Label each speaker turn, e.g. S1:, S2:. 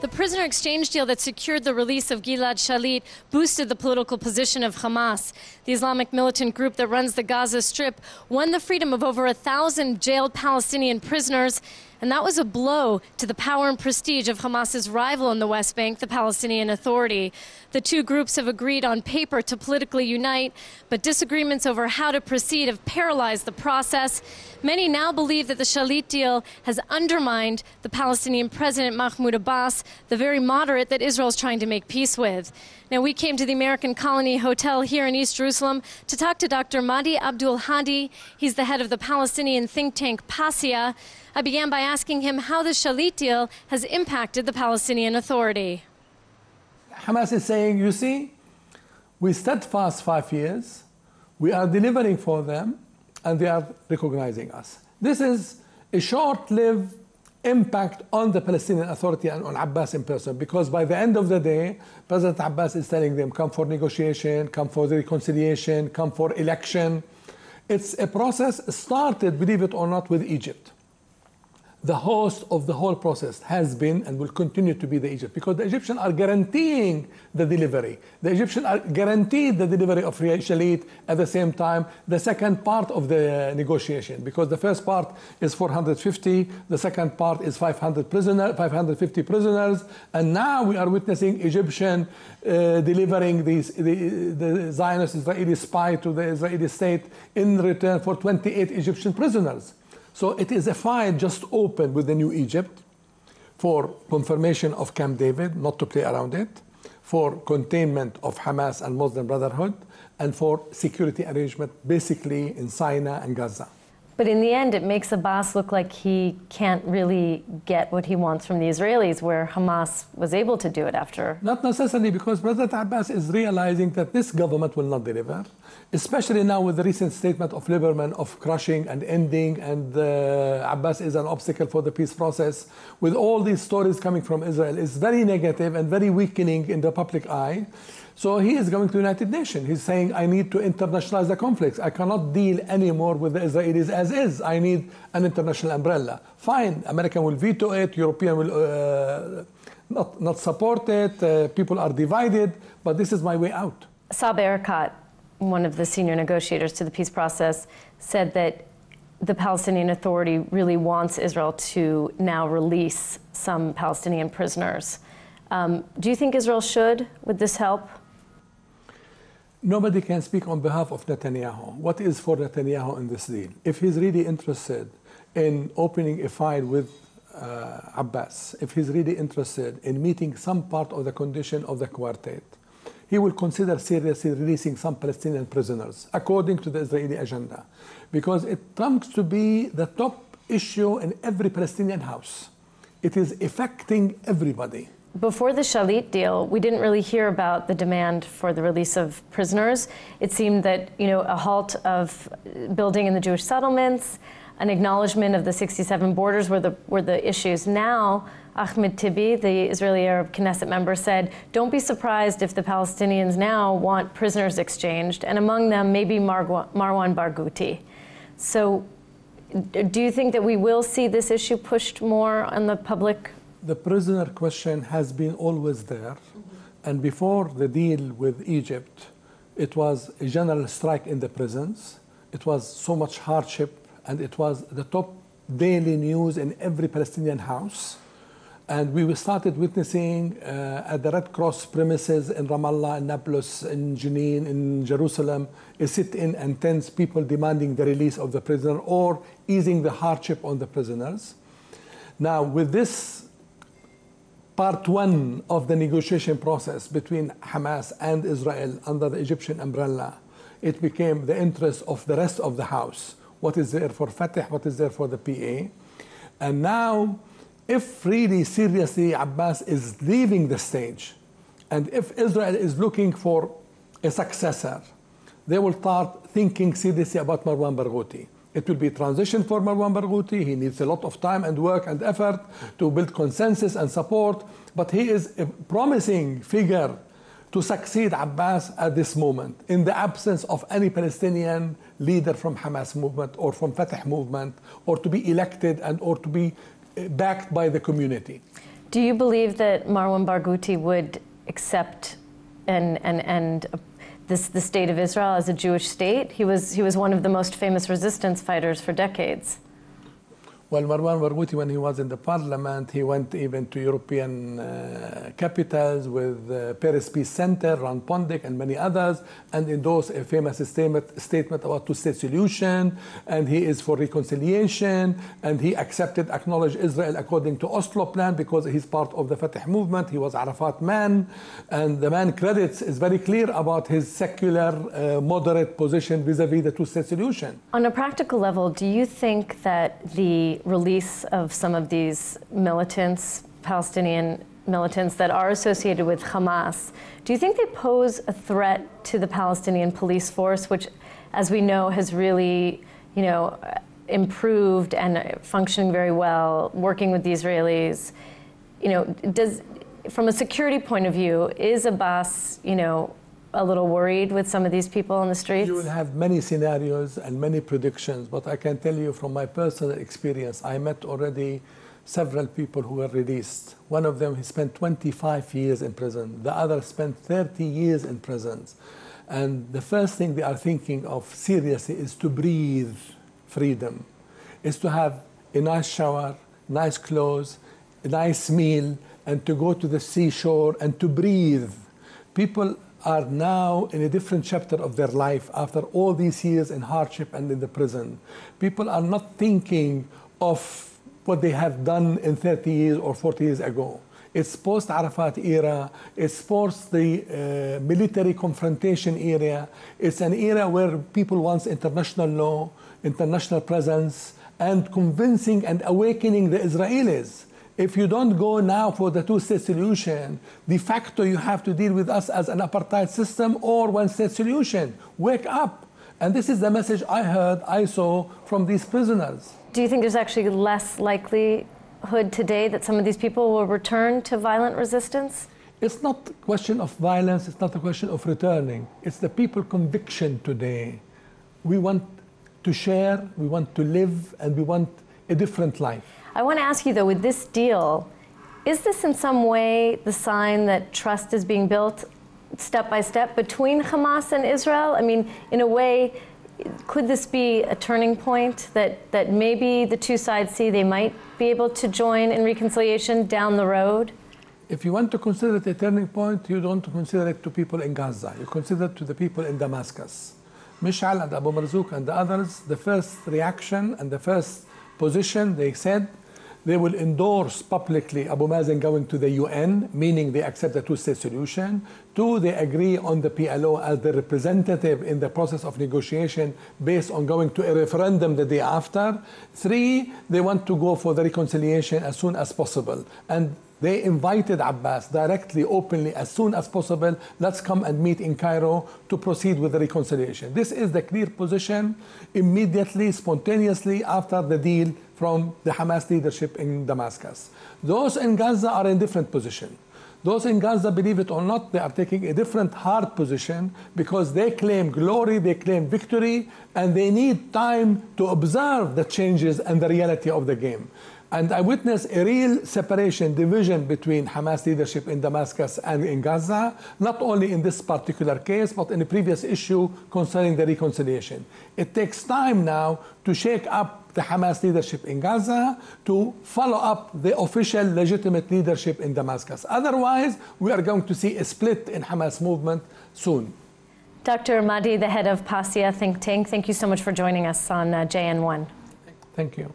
S1: The prisoner exchange deal that secured the release of Gilad Shalit boosted the political position of Hamas. The Islamic militant group that runs the Gaza Strip won the freedom of over 1,000 jailed Palestinian prisoners, and that was a blow to the power and prestige of Hamas's rival in the West Bank, the Palestinian Authority. The two groups have agreed on paper to politically unite, but disagreements over how to proceed have paralyzed the process. Many now believe that the Shalit deal has undermined the Palestinian president Mahmoud Abbas, the very moderate that Israel is trying to make peace with. Now, we came to the American Colony Hotel here in East Jerusalem to talk to Dr. Mahdi Abdul Hadi. He's the head of the Palestinian think tank PASIA. I began by asking him how the Shalit deal has impacted the Palestinian Authority.
S2: Hamas is saying, you see, we steadfast 5 years, we are delivering for them, and they are recognizing us. This is a short-lived impact on the Palestinian Authority and on Abbas in person, because by the end of the day, President Abbas is telling them, come for negotiation, come for the reconciliation, come for election. It's a process started, believe it or not, with Egypt. The host of the whole process has been and will continue to be the Egypt, because the Egyptians are guaranteeing the delivery. The Egyptians are guaranteed the delivery of Shalit at the same time, the second part of the negotiation, because the first part is 450, the second part is 550 prisoners, and now we are witnessing Egyptian delivering the Zionist Israeli spy to the Israeli state in return for 28 Egyptian prisoners. So it is a file just opened with the new Egypt for confirmation of Camp David, not to play around it, for containment of Hamas and Muslim Brotherhood, and for security arrangement basically in Sinai and Gaza.
S1: But in the end, it makes Abbas look like he can't really get what he wants from the Israelis, where Hamas was able to do it after.
S2: Not necessarily, because President Abbas is realizing that this government will not deliver, especially now with the recent statement of Lieberman of crushing and ending, and Abbas is an obstacle for the peace process. With all these stories coming from Israel, it's very negative and very weakening in the public eye. So he is going to the United Nations. He's saying, I need to internationalize the conflicts. I cannot deal anymore with the Israelis as is. I need an international umbrella. Fine, American will veto it, European will not support it, people are divided, but this is my way out.
S1: Saeb Erekat, one of the senior negotiators to the peace process, said that the Palestinian Authority really wants Israel to now release some Palestinian prisoners. Do you think Israel should, with this help?
S2: Nobody can speak on behalf of Netanyahu. What is for Netanyahu in this deal? If he's really interested in opening a file with Abbas, if he's really interested in meeting some part of the condition of the quartet, he will consider seriously releasing some Palestinian prisoners, according to the Israeli agenda, because it comes to be the top issue in every Palestinian house. It is affecting everybody.
S1: Before the Shalit deal, we didn't really hear about the demand for the release of prisoners. It seemed that, a halt of building in the Jewish settlements, an acknowledgement of the 67 borders were the issues. Now, Ahmed Tibi, the Israeli Arab Knesset member, said, don't be surprised if the Palestinians now want prisoners exchanged, and among them maybe Marwan Barghouti. So do you think that we will see this issue pushed more on the public?
S2: The prisoner question has been always there. And before the deal with Egypt, it was a general strike in the prisons. It was so much hardship, and it was the top daily news in every Palestinian house. And we started witnessing at the Red Cross premises in Ramallah, in Nablus, in Jenin, in Jerusalem, a sit-in and tents, people demanding the release of the prisoner or easing the hardship on the prisoners. Now, with this part one of the negotiation process between Hamas and Israel under the Egyptian umbrella, it became the interest of the rest of the house. What is there for Fatah, what is there for the PA? And now, if really seriously Abbas is leaving the stage, and if Israel is looking for a successor, they will start thinking seriously about Marwan Barghouti. It will be transition for Marwan Barghouti. He needs a lot of time and work and effort to build consensus and support, but he is a promising figure to succeed Abbas at this moment, in the absence of any Palestinian leader from Hamas movement or from Fatah movement, or to be elected and or to be backed by the community.
S1: Do you believe that Marwan Barghouti would accept the state of Israel as a Jewish state? He was one of the most famous resistance fighters for decades.
S2: Well, Marwan Barghouti, when he was in the parliament, he went even to European capitals with Paris Peace Center, Ron Pondik, and many others, and endorsed a famous statement about two-state solution, and he is for reconciliation, and he acknowledged Israel according to Oslo plan because he's part of the Fatah movement. He was Arafat man, and the man credits is very clear about his secular, moderate position vis-a-vis the two-state solution.
S1: On a practical level, do you think that the release of some of these militants, Palestinian militants that are associated with Hamas, do you think they pose a threat to the Palestinian police force, which, as we know, has really, improved and functioning very well, working with the Israelis? From a security point of view, is Abbas, a little worried with some of these people on the streets?
S2: You will have many scenarios and many predictions, but I can tell you from my personal experience, I met already several people who were released. One of them, he spent 25 years in prison. The other spent 30 years in prisons. And the first thing they are thinking of seriously is to breathe freedom, is to have a nice shower, nice clothes, a nice meal, and to go to the seashore and to breathe. People are now in a different chapter of their life after all these years in hardship and in the prison. People are not thinking of what they have done in 30 years or 40 years ago. It's post-Arafat era, it's post the military confrontation era. It's an era where people want international law, international presence, and convincing and awakening the Israelis. If you don't go now for the two-state solution, de facto you have to deal with us as an apartheid system or one-state solution. Wake up. And this is the message I saw from these prisoners.
S1: Do you think there's actually less likelihood today that some of these people will return to violent resistance?
S2: It's not a question of violence, it's not a question of returning. It's the people conviction today. We want to share, we want to live, and we want a different life.
S1: I want to ask you, though, with this deal, is this in some way the sign that trust is being built step by step between Hamas and Israel? I mean, in a way, could this be a turning point that maybe the two sides see they might be able to join in reconciliation down the road?
S2: If you want to consider it a turning point, you don't consider it to people in Gaza. You consider it to the people in Damascus. Mishal and Abu Marzouk and the others, the first reaction and the first position, they said they will endorse publicly Abu Mazen going to the UN, meaning they accept the two-state solution. 2, they agree on the PLO as the representative in the process of negotiation based on going to a referendum the day after. 3, they want to go for the reconciliation as soon as possible. And they invited Abbas directly, openly, as soon as possible, let's come and meet in Cairo to proceed with the reconciliation. This is the clear position immediately, spontaneously after the deal from the Hamas leadership in Damascus. Those in Gaza are in different position. Those in Gaza, believe it or not, they are taking a different hard position because they claim glory, they claim victory, and they need time to observe the changes and the reality of the game. And I witnessed a real separation, division between Hamas leadership in Damascus and in Gaza, not only in this particular case, but in the previous issue concerning the reconciliation. It takes time now to shake up the Hamas leadership in Gaza to follow up the official legitimate leadership in Damascus. Otherwise, we are going to see a split in Hamas movement soon.
S1: Dr. Mahdi, the head of PASIA think tank, thank you so much for joining us on JN1.
S2: Thank you.